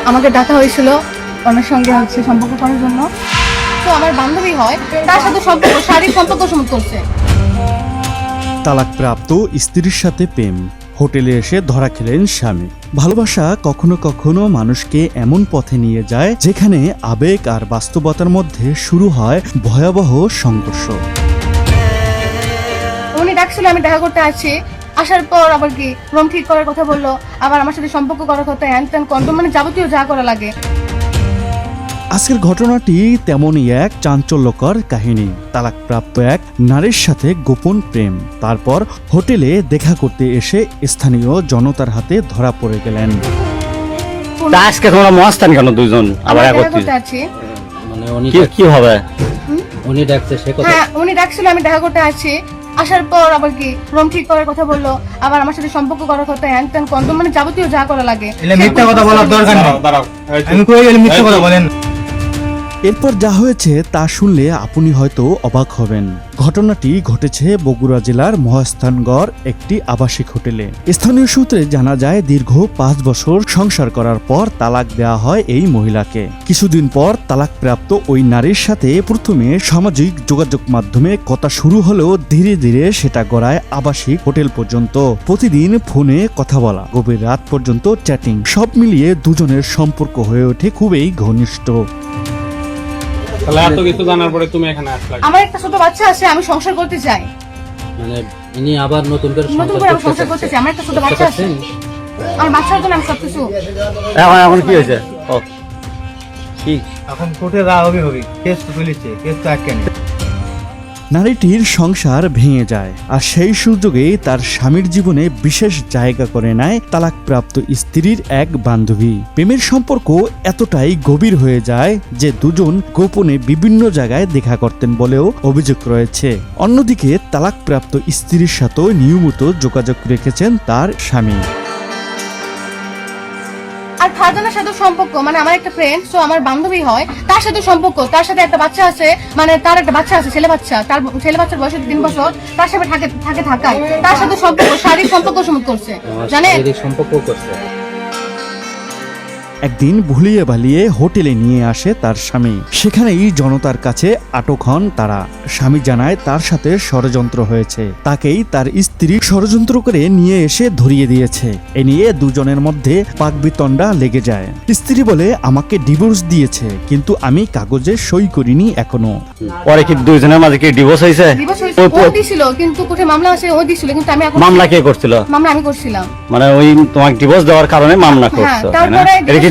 আমাকে ডাকা হয়েছিল ওনার সঙ্গে হচ্ছে সম্পর্ক করার জন্য। তো আমার বান্ধবী হয়, তার সাথে সম্পর্ক শারীরিক সম্পর্ক সমুখ করছে। তালাকপ্রাপ্ত স্ত্রীর সাথে প্রেম, হোটেলে এসে ধরা খেলেন স্বামী। ভালোবাসা কখনো কখনো মানুষকে এমন পথে নিয়ে যায় যেখানে আবেগ আর বাস্তবতার মধ্যে শুরু হয় ভয়াবহ সংঘর্ষ। উনি ডাকছিল, আমি দেখা করতে আসছি। আসার পর আবার কি রুম ঠিক করার কথা বললো, আবার আমার সাথে সম্পর্ক করার কথা, হ্যান ত্যান কন্ডম, মানে যাবতীয় যা করা লাগে। আজকের ঘটনাটি তেমনই এক চাঞ্চল্যকর কাহিনী। তালাকপ্রাপ্ত এক নারীর সাথে গোপন প্রেম, তারপর হোটেলে দেখা করতে এসে স্থানীয় জনতার হাতে ধরা পড়ে গেলেন। আজকে তোমরা মস্তান কেন দুইজন আবার দেখা একত্রিত? করতে আসছি। মানে উনি কি হবে? উনি ডাকছে সে কথা। হ্যাঁ, উনি ডাকছিল, আমি দেখা করতে আসছি। আসার পর আবার কি রুম ঠিক করার কথা বললো, আবার আমার সাথে সম্পর্ক করার কথা, হ্যান ত্যান কন্ডম, মানে যাবতীয় যা করা লাগে। মিথ্যা কথা বলার দরকার নেই। আমি কই গেলে মিথ্যা কথা বলেন। এরপর যা হয়েছে তা শুনলে আপনি হয়তো অবাক হবেন। ঘটনাটি ঘটেছে বগুড়া জেলার মহাস্থানগড় একটি আবাসিক হোটেলে। স্থানীয় সূত্রে জানা যায় দীর্ঘ 5 বছর সংসার করার পর তালাক দেওয়া হয় এই মহিলাকে। কিছুদিন পর তালাকপ্রাপ্ত ওই নারীর সাথে প্রথমে সামাজিক যোগাযোগ মাধ্যমে কথা শুরু হলেও ধীরে ধীরে সেটা গড়ায় আবাসিক হোটেল পর্যন্ত। প্রতিদিন ফোনে কথা বলা, গভীর রাত পর্যন্ত চ্যাটিং, সব মিলিয়ে দুজনের সম্পর্ক হয়ে ওঠে খুবই ঘনিষ্ঠ। তাহলে এত কিছু জানার পরে তুমি এখানে আসলে? আমার একটা ছোট বাচ্চা আছে, আমি সংসার করতে চাই। মানে ইনি আবার নতুন করে নতুন করে আমি সংসার করতে চাই। আমার একটা ছোট বাচ্চা আছে, আমার বাচ্চার জন্য আমি সবকিছু। এখন কি হয়েছে? ও কি এখন কোর্টে যা হবে হবে, কেস তো চলেছে, কেস তো আটকে নেই। নারীটির সংসার ভেঙে যায়, আর সেই সুযোগে তার স্বামীর জীবনে বিশেষ জায়গা করে নেয় তালাকপ্রাপ্ত স্ত্রীর এক বান্ধবী। প্রেমের সম্পর্ক এতটাই গভীর হয়ে যায় যে দুজন গোপনে বিভিন্ন জায়গায় দেখা করতেন বলেও অভিযোগ রয়েছে। অন্যদিকে তালাকপ্রাপ্ত স্ত্রীর সাথে নিয়মিত যোগাযোগ রেখেছেন তার স্বামী। আর ফারজানার সাথে সম্পর্ক, মানে আমার একটা ফ্রেন্ড, সো আমার বান্ধবী হয়, তার সাথে সম্পর্ক, তার সাথে একটা বাচ্চা আছে, মানে তার একটা বাচ্চা আছে, ছেলে বাচ্চা। তার ছেলে বাচ্চার বয়স 3 বছর, তার সাথে থাকায় তার সাথে সম্পর্ক শারীরিক সম্পর্ক সমুখ করছে, জানেন? সম্পর্ক করছে। একদিন ভুলিয়ে ভালিয়ে হোটেলে নিয়ে আসে তার স্বামী। সেখানেই জনতার কাছে আটক হন তারা। স্বামী জানায় তার সাথে ষড়যন্ত্র হয়েছে, তাকেই তার স্ত্রী ষড়যন্ত্র করে নিয়ে এসে ধরিয়ে দিয়েছে। এ নিয়ে দুজনের মধ্যে পাকবিতণ্ডা লেগে যায়। স্ত্রী বলে আমাকে ডিভোর্স দিয়েছে, কিন্তু আমি কাগজে সই করিনি এখনো। পরে কি দুইজনের মাঝে কি ডিভোর্স হয়েছে? দিবস হয়েছে, ও দিছিল, কিন্তু কোর্টে মামলা আছে, ও দিছিল, কিন্তু আমি এখন মামলা কে করছিল? মামলা আমি করছিলাম। মানে ওই তোমাকে ডিভোর্স দেওয়ার কারণে মামলা করছো, তাই না? তারপরে এটা কি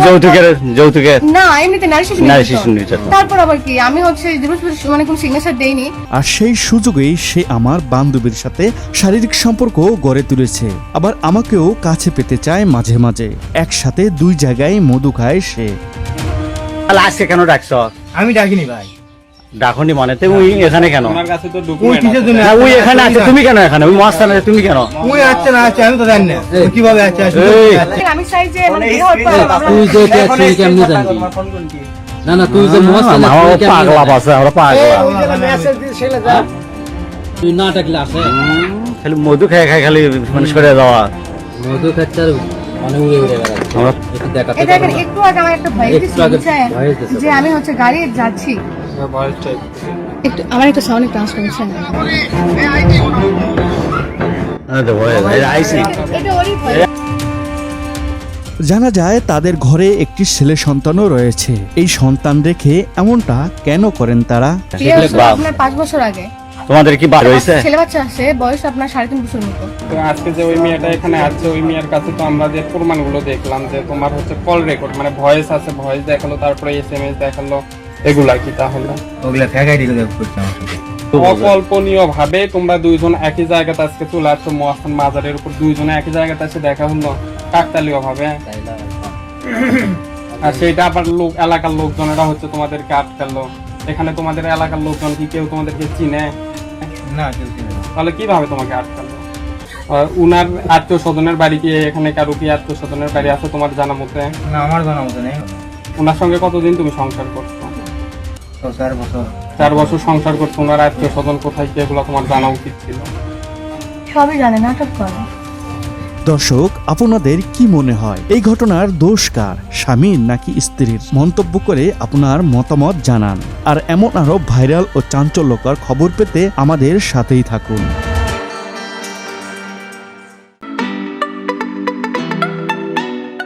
যৌতুকের? না, এমনিতে নারী শিশু নারী নির্যাতন। শিশু নির্যাতন। তারপর আবার কি আমি হচ্ছে ডিভোর্স মানে কোনো সিগনেচার দেইনি। আর সেই সুযোগেই সে আমার বান্ধবীর সাথে শারীরিক সম্পর্ক গড়ে তুলেছে, আবার আমাকেও কাছে পেতে চায় মাঝে মাঝে। একসাথে 2 জায়গায় মধু খায় সে। তাহলে আজকে কেন ডাকছো? আমি ডাকিনি ভাই। ডাকনি মানে তুই এখানে কেন? তোমার কাছে তো ওই ডকুমেন্ট কিসের জন্য? না, ওই এখানে আছে, তুমি কেন এখানে? ওই মহাস্থানে তুমি কেন? ওই আছে না আছে, আমি তো জানি না ওই কিভাবে আছে। এই। আমি চাই যে মানে বিয়ে হওয়ার পর আমরা- তুই যে তুই কেমনে জানবি? না না, তুই যে মহাস্থানে আমার তুই কেমনে পাগলা জানবি? আছে, আমরা পাগলা। তুই না ডাকলে আসে। খালি মধু খাই খালি মানে সরে যাওয়া। মধু খাচ্ছে আর মানে উড়ে উড়ে বেড়াচ্ছে। আমরা- একটু দেখাতে এই দেখেন, একটু আগে আমার একটা ভয়েস একটু আগে voice দিছে। যে আমি হচ্ছে গাড়ি যাচ্ছি। একটু আমার একটা সাউন্ড একটু আসতে হচ্ছে। এটা ওরই voice। জানা যায় তাদের ঘরে একটি ছেলে সন্তানও রয়েছে। এই সন্তান রেখে এমনটা কেন করেন তারা? বিয়ে হচ্ছে বাপ। আপনার 5 বছর আগে। তোমাদের কি বার হয়েছে? ছেলে বাচ্চা আছে, বয়স আপনার 3.5 বছর মতো। তো আজকে যে ওই মেয়েটা এখানে আছে, ওই মেয়ের কাছে তো আমরা যে প্রমাণগুলো দেখলাম যে তোমার হচ্ছে কল রেকর্ড, মানে ভয়েস আছে, ভয়েস দেখালো, তারপরে SMS দেখালো, এগুলা কি তাহলে? ওগুলা ফেকাই দিকে করছে আমার সাথে। অকল্পনীয় ভাবে তোমরা দুইজন একই জায়গাতে আজকে চলে আসছো মহাস্থান মাজারের উপর, দুইজনে একই জায়গাতে এসে দেখা হলো কাকতালীয় ভাবে। আর সেইটা আবার এলাকার লোকজনেরা হচ্ছে তোমাদেরকে আটকালো। এখানে তোমাদের এলাকার লোকজন কি কেউ তোমাদেরকে চিনে? না কেউ ছিল না। তাহলে কিভাবে তোমাকে আটকালো? উনার আত্মীয় স্বজনের বাড়ি কি এখানে, কারো কি আত্মীয় স্বজনের বাড়ি আছে তোমার জানা মতে? না আমার জানা মতো নেই। ওনার সঙ্গে কতদিন তুমি সংসার করছো? তো 4 বছর। 4 বছর সংসার করছো। ওনার আত্মীয় স্বজন কোথায় কি, এগুলো তোমার জানা উচিত ছিল। সবই জানে, নাটক করে। দর্শক, আপনাদের কি মনে হয় এই ঘটনার দোষ কার, স্বামীর নাকি স্ত্রীর? মন্তব্য করে আপনার মতামত জানান। আর এমন আরো ভাইরাল ও চাঞ্চল্যকর খবর পেতে আমাদের সাথেই থাকুন।